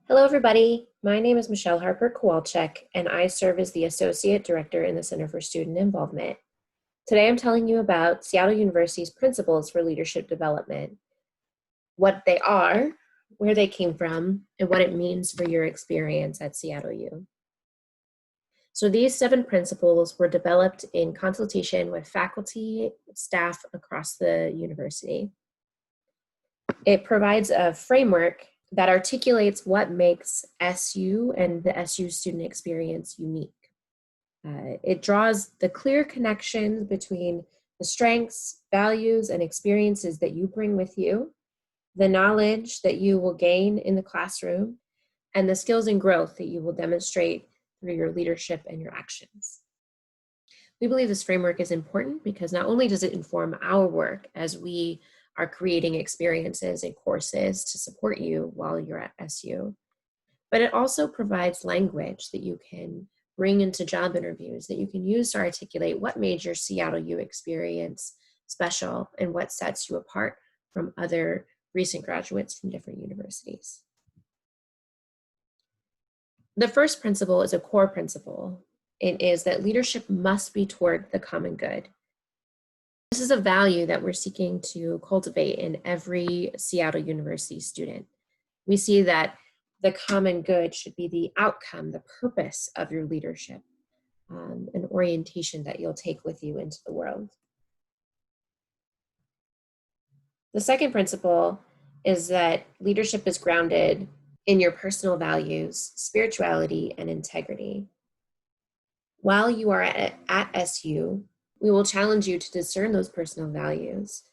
Hello, everybody. My name is Michelle Harper Kowalczyk, and I serve as the Associate Director in the Center for Student Involvement. Today, I'm telling you about Seattle University's Principles for Leadership Development, what they are, where they came from, and what it means for your experience at Seattle U. So these 7 principles were developed in consultation with faculty, staff across the university. It provides a framework that articulates what makes SU and the SU student experience unique. It draws the clear connections between the strengths, values, and experiences that you bring with you, the knowledge that you will gain in the classroom, and the skills and growth that you will demonstrate through your leadership and your actions. We believe this framework is important because not only does it inform our work as we are creating experiences and courses to support you while you're at SU, but it also provides language that you can bring into job interviews that you can use to articulate what made your Seattle U experience special and what sets you apart from other recent graduates from different universities. The first principle is a core principle. It is that leadership must be toward the common good. This is a value that we're seeking to cultivate in every Seattle University student. We see that the common good should be the outcome, the purpose of your leadership, an orientation that you'll take with you into the world. The second principle is that leadership is grounded in your personal values, spirituality, and integrity. While you are at SU, we will challenge you to discern those personal values,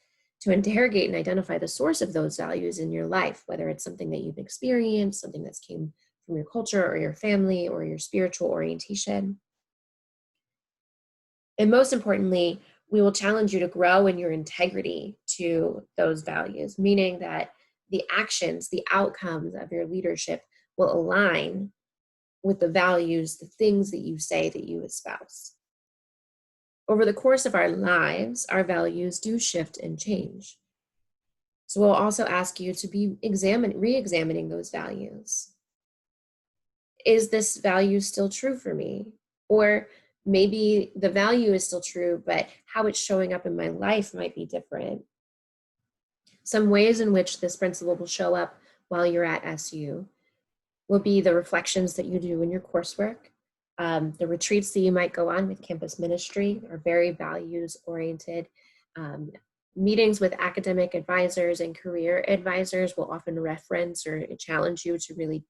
to interrogate and identify the source of those values in your life, whether it's something that you've experienced, something that's came from your culture or your family or your spiritual orientation. And most importantly, we will challenge you to grow in your integrity to those values, meaning that the actions, the outcomes of your leadership will align with the values, the things that you say that you espouse. Over the course of our lives, our values do shift and change. So we'll also ask you to be re-examining those values. Is this value still true for me? Or maybe the value is still true, but how it's showing up in my life might be different. Some ways in which this principle will show up while you're at SU will be the reflections that you do in your coursework. The retreats that you might go on with campus ministry are very values-oriented. Meetings with academic advisors and career advisors will often reference or challenge you to really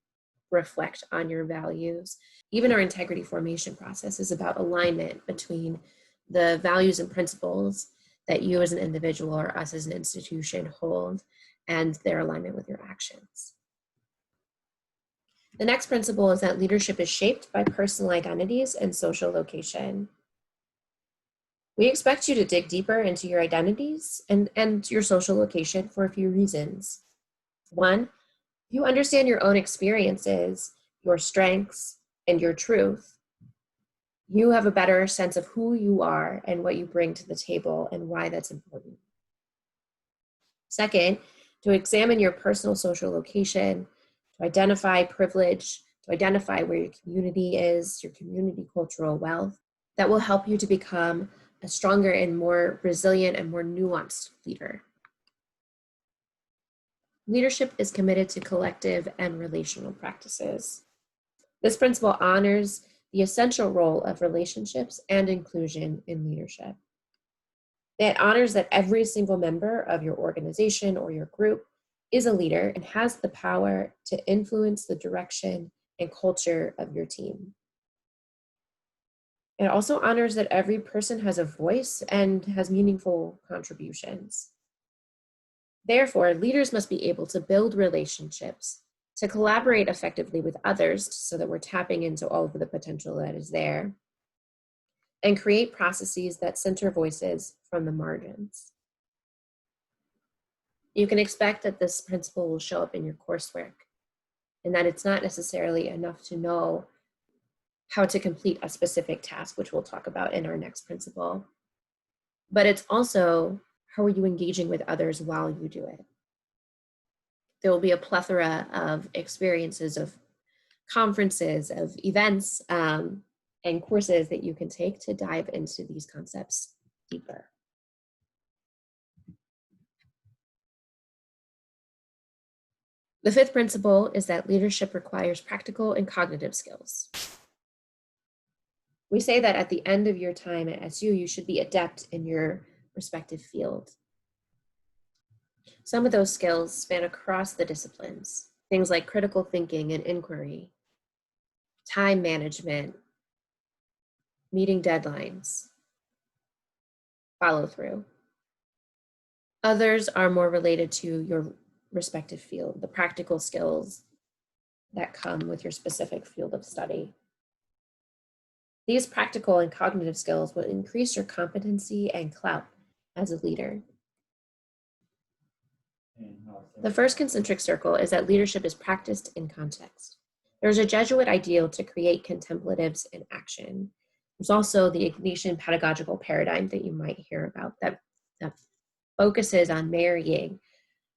reflect on your values. Even our integrity formation process is about alignment between the values and principles that you as an individual or us as an institution hold and their alignment with your actions. The next principle is that leadership is shaped by personal identities and social location. We expect you to dig deeper into your identities and your social location for a few reasons. One, if you understand your own experiences, your strengths, and your truth, you have a better sense of who you are and what you bring to the table and why that's important. Second, to examine your personal social location, to identify privilege, to identify where your community is, your community cultural wealth, that will help you to become a stronger and more resilient and more nuanced leader. Leadership is committed to collective and relational practices. This principle honors the essential role of relationships and inclusion in leadership. It honors that every single member of your organization or your group is a leader and has the power to influence the direction and culture of your team. It also honors that every person has a voice and has meaningful contributions. Therefore, leaders must be able to build relationships, to collaborate effectively with others so that we're tapping into all of the potential that is there, and create processes that center voices from the margins. You can expect that this principle will show up in your coursework and that it's not necessarily enough to know how to complete a specific task, which we'll talk about in our next principle, but it's also how are you engaging with others while you do it. There will be a plethora of experiences of conferences, of events, and courses that you can take to dive into these concepts deeper. The fifth principle is that leadership requires practical and cognitive skills. We say that at the end of your time at SU, you should be adept in your respective field. Some of those skills span across the disciplines, things like critical thinking and inquiry, time management, meeting deadlines, follow through. Others are more related to your respective field, the practical skills that come with your specific field of study. These practical and cognitive skills will increase your competency and clout as a leader. The first concentric circle is that leadership is practiced in context. There's a Jesuit ideal to create contemplatives in action. There's also the Ignatian pedagogical paradigm that you might hear about that focuses on marrying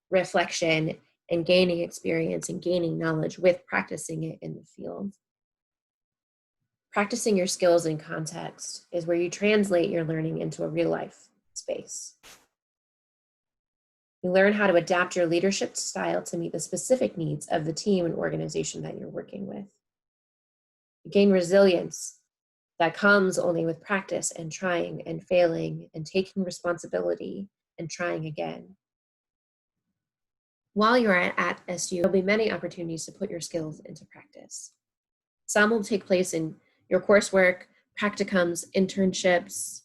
reflection and gaining experience and gaining knowledge with practicing it in the field. Practicing your skills in context is where you translate your learning into a real life space. You learn how to adapt your leadership style to meet the specific needs of the team and organization that you're working with. You gain resilience that comes only with practice and trying and failing and taking responsibility and trying again. While you're at SU, there'll be many opportunities to put your skills into practice. Some will take place in your coursework, practicums, internships.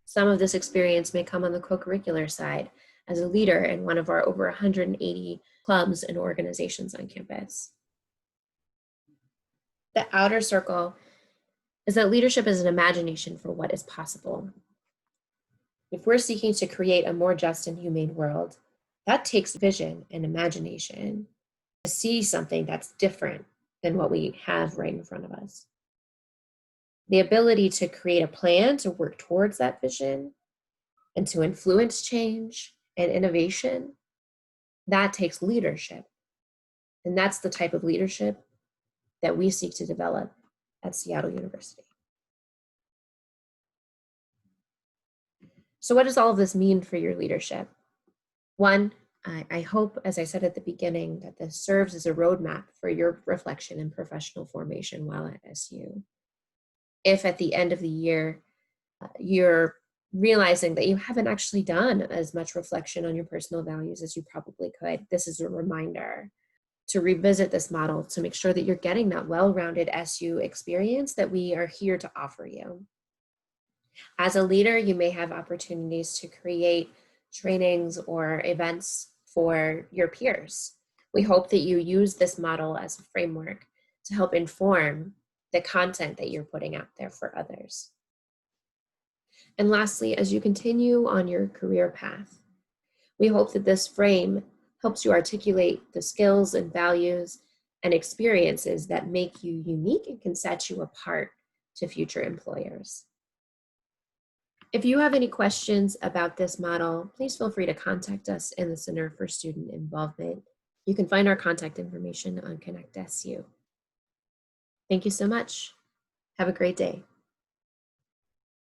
Some of this experience may come on the co-curricular side as a leader in one of our over 180 clubs and organizations on campus. The outer circle is that leadership is an imagination for what is possible. If we're seeking to create a more just and humane world, that takes vision and imagination to see something that's different than what we have right in front of us. The ability to create a plan to work towards that vision and to influence change and innovation, that takes leadership. And that's the type of leadership that we seek to develop at Seattle University. So what does all of this mean for your leadership? One, I hope, as I said at the beginning, that this serves as a roadmap for your reflection and professional formation while at SU. If at the end of the year, you're realizing that you haven't actually done as much reflection on your personal values as you probably could, this is a reminder to revisit this model to make sure that you're getting that well-rounded SU experience that we are here to offer you. As a leader, you may have opportunities to create trainings or events for your peers. We hope that you use this model as a framework to help inform the content that you're putting out there for others. And lastly, as you continue on your career path, we hope that this frame helps you articulate the skills and values and experiences that make you unique and can set you apart to future employers. If you have any questions about this model, please feel free to contact us in the Center for Student Involvement. You can find our contact information on Connect SU. Thank you so much. Have a great day.